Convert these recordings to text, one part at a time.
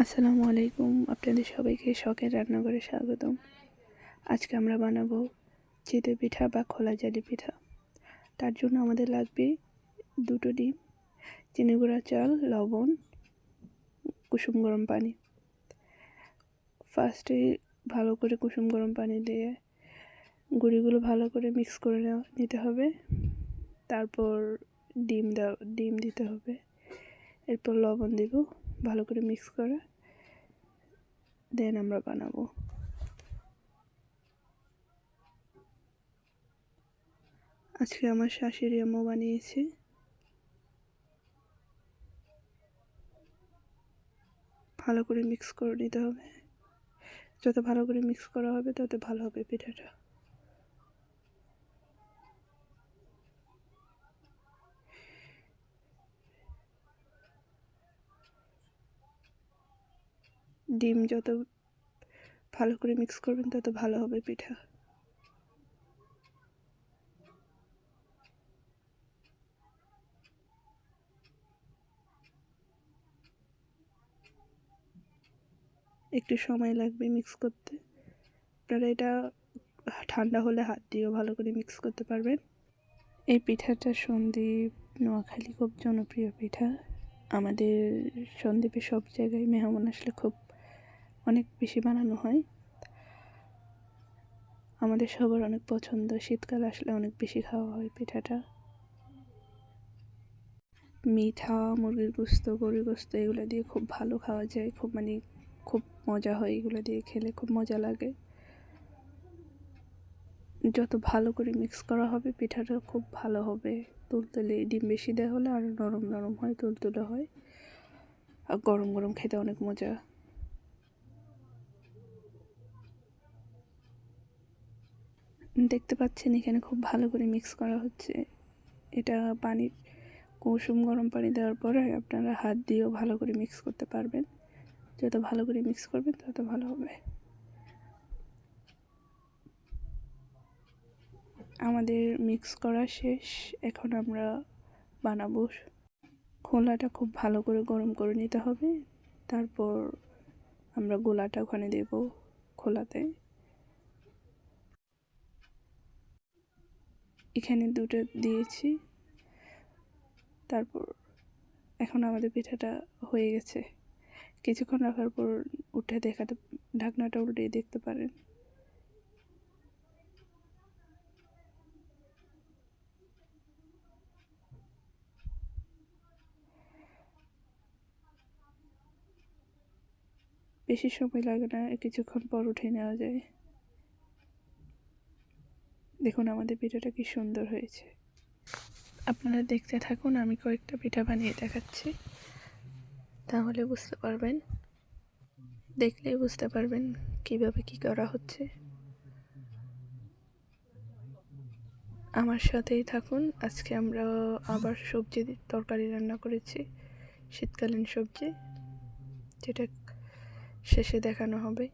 আসসালামু আলাইকুম, আপনাদের সবাইকে শখের রান্নাঘরে স্বাগতম। আজকে আমরা বানাবো চিতই পিঠা বা খোলা জালি পিঠা। তার জন্য আমাদের লাগবে 2টো ডিম, চিনি গুঁড়া চাল, লবণ, কুসুম গরম পানি। ফার্স্টে ভালো করে কুসুম গরম পানি দিয়ে গুঁড়িগুলো ভালো করে মিক্স করে নিতে হবে। তারপর ডিম দিতে হবে, এরপর লবণ দেব, ভালো করে মিক্স করে দেন আমরা বানাবো। আজকে আমার শাশুড়ি আম্মু বানিয়েছে। ভালো করে মিক্স করে নিতে হবে, যত ভালো করে মিক্স করা হবে তত ভালো হবে পিঠাটা। ডিম যত ভালো করে মিক্স করবেন তত ভালো হবে পিঠা। একটু সময় লাগবে মিক্স করতে। আপনারা এটা ঠান্ডা হলে হাত দিয়েও ভালো করে মিক্স করতে পারবেন। এই পিঠাটা সন্দ্বীপ, নোয়াখালী খুব জনপ্রিয় পিঠা। আমাদের সন্দ্বীপে সব জায়গায় মেহমান আসলে অনেক বেশি বানানো হয়। আমাদের সবার অনেক পছন্দ, শীতকাল আসলে অনেক বেশি খাওয়া হয় পিঠাটা। মিঠা, মুরগির গোস্ত, গরুর গোস্ত এগুলো দিয়ে খুব ভালো খাওয়া যায়, খুব মজা হয়, এগুলো দিয়ে খেলে খুব মজা লাগে। যত ভালো করে মিক্স করা হবে পিঠাটা খুব ভালো হবে। তুলতুলে ডিম বেশি দেওয়া হলে আরও নরম নরম হয়, তুলতুলে হয়, আর গরম গরম খেতে অনেক মজা। দেখতে পাচ্ছেন এখানে খুব ভালো করে মিক্স করা হচ্ছে। এটা কুসুম গরম পানি দেওয়ার পরে আপনারা হাত দিয়েও ভালো করে মিক্স করতে পারবেন। যত ভালো করে মিক্স করবেন তত ভালো হবে। আমাদের মিক্স করা শেষ, এখন আমরা বানাবো। খোলাটা খুব ভালো করে গরম করে নিতে হবে। তারপর আমরা গোলাটা ওখানে দেব খোলাতে। এখানে 2টো দিয়েছি। তারপর এখন আমাদের পিঠাটা হয়ে গেছে। কিছুক্ষণ রাখার পর ঢাকনাটা উল্টে দেখতে পারেন। বেশি সময় লাগে না, কিছুক্ষণ পর উঠে নেওয়া যায়। দেখুন আমাদের পিঠাটা কি সুন্দর হয়েছে। আপনারা দেখতে থাকুন, আমি কয়েকটা পিঠা বানিয়ে দেখাচ্ছি, তাহলে বুঝতে পারবেন। দেখলেই বুঝতে পারবেন কিভাবে কি করা হচ্ছে। আমার সাথেই থাকুন। আজকে আমরা আবার তরকারি রান্না করেছি, শীতকালীন সবজি, যেটা শেষে দেখানো হবে।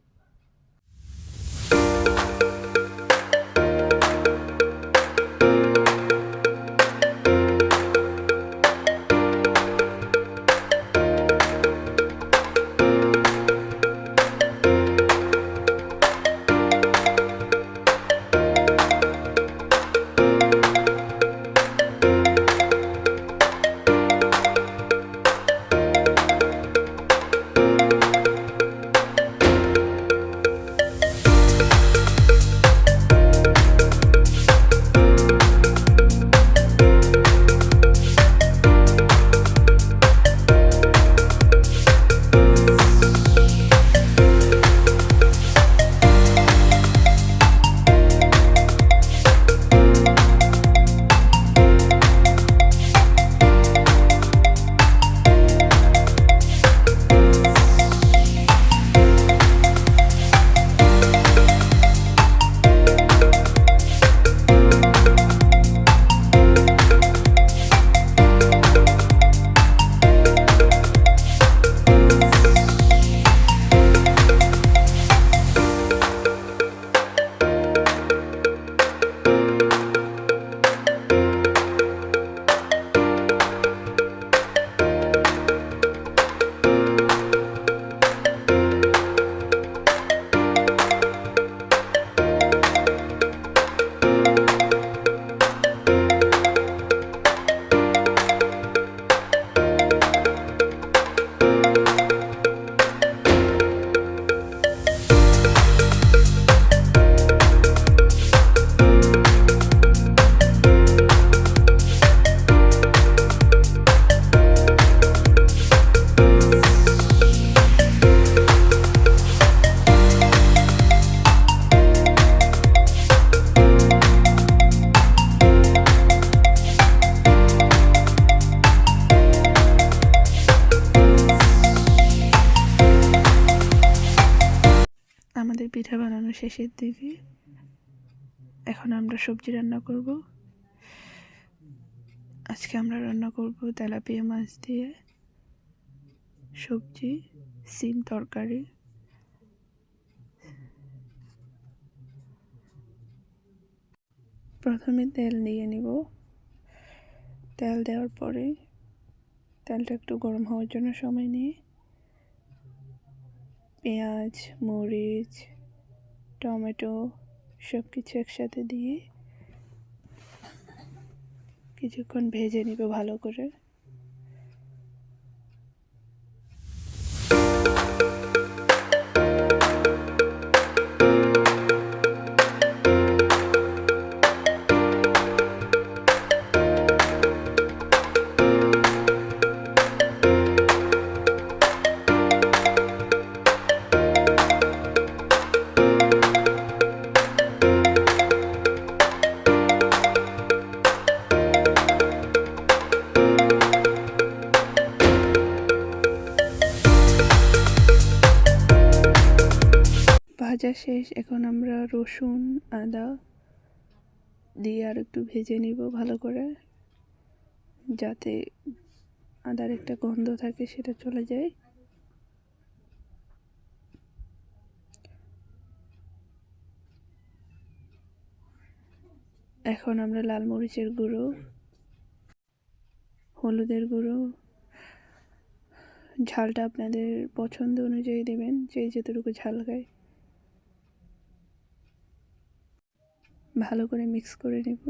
আমাদের পিঠা বানানো শেষের দিকে। এখন আমরা সবজি রান্না করব। আজকে আমরা রান্না করব তেলাপিয়া মাছ দিয়ে সবজি, সিম তরকারি। প্রথমে তেল দিয়ে নিব। তেল দেওয়ার পরে তেলটা একটু গরম হওয়ার জন্য সময় নিয়ে পেঁয়াজ, মরিচ, টমেটো সব কিছু একসাথে দিয়ে কিছুক্ষণ ভেজে নিব ভালো করে। ভাজা শেষ। এখন আমরা রসুন, আদা দিয়ে আর একটু ভেজে নিব ভালো করে, যাতে আদার একটা গন্ধ থাকে সেটা চলে যায়। এখন আমরা লাল মরিচের গুঁড়ো, হলুদের গুঁড়ো, ঝালটা আপনাদের পছন্দ অনুযায়ী দেবেন, যে যতটুকু ঝাল খায়। ভালো করে মিক্স করে নেব।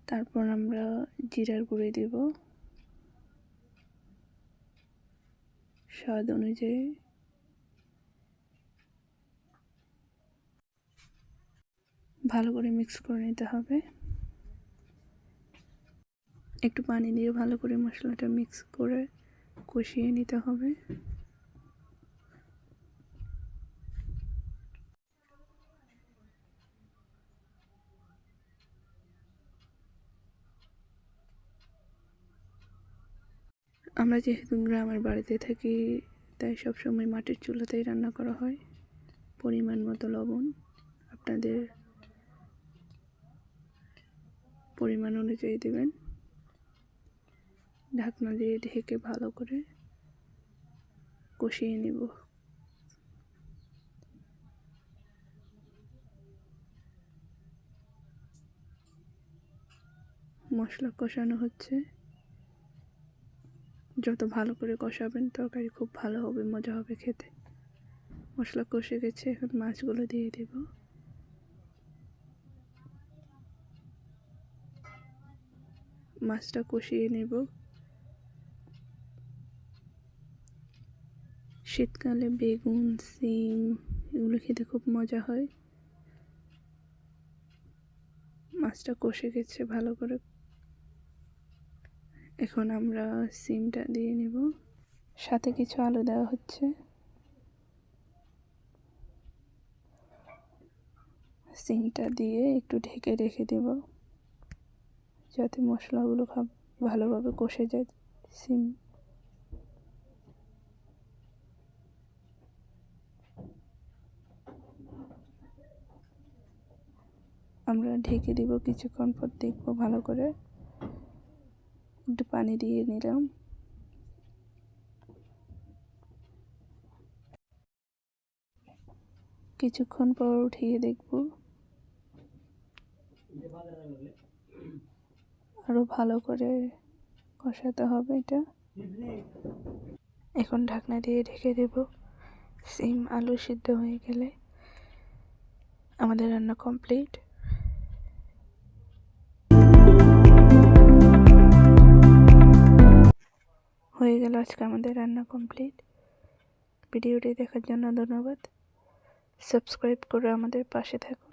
তারপর আমরা জিরার গুঁড়ো দেব স্বাদ অনুযায়ী। ভালো করে মিক্স করে নিতে হবে। একটু পানি দিয়ে ভালো করে মশলাটা মিক্স করে কষিয়ে নিতে হবে। আমরা যেহেতু গ্রামের বাড়িতে থাকি, তাই সবসময় মাটির চুলাতেই রান্না করা হয়। পরিমাণ মতো লবণ আপনাদের পরিমাণ অনুযায়ী দেবেন। ঢাকনা দিয়ে ঢেকে ভালো করে কষিয়ে নেব। মশলা কষানো হচ্ছে। যত ভালো করে কষাবেন তরকারি খুব ভালো হবে, মজা হবে খেতে। মশলা কষে গেছে, এখন মাছগুলো দিয়ে দেব। মাছটা কষিয়ে নেব। শীতকালে বেগুন, সিম এগুলো খেতে খুব মজা হয়। মাছটা কষে গেছে ভালো করে। এখন আমরা সিমটা দিয়ে নেব, সাথে কিছু আলু দেওয়া হচ্ছে। সিমটা দিয়ে একটু ঢেকে রেখে দেব, যাতে মশলাগুলো ভালোভাবে কষে যায়। সিম আমরা ঢেকে দিব, কিছুক্ষণ পর দেখব ভালো করে। একটু পানি দিয়ে নিলাম। কিছুক্ষণ পর উঠিয়ে দেখব। আরো ভালো করে কষাতে হবে এটা। এখন ঢাকনা দিয়ে ঢেকে দেব। সিম আলু সিদ্ধ হয়ে গেলে আমাদের রান্না কমপ্লিট। হয়ে গেল আজকে আমাদের রান্না কমপ্লিট। ভিডিওটি দেখার জন্য ধন্যবাদ। সাবস্ক্রাইব করে আমাদের পাশে থাকুন।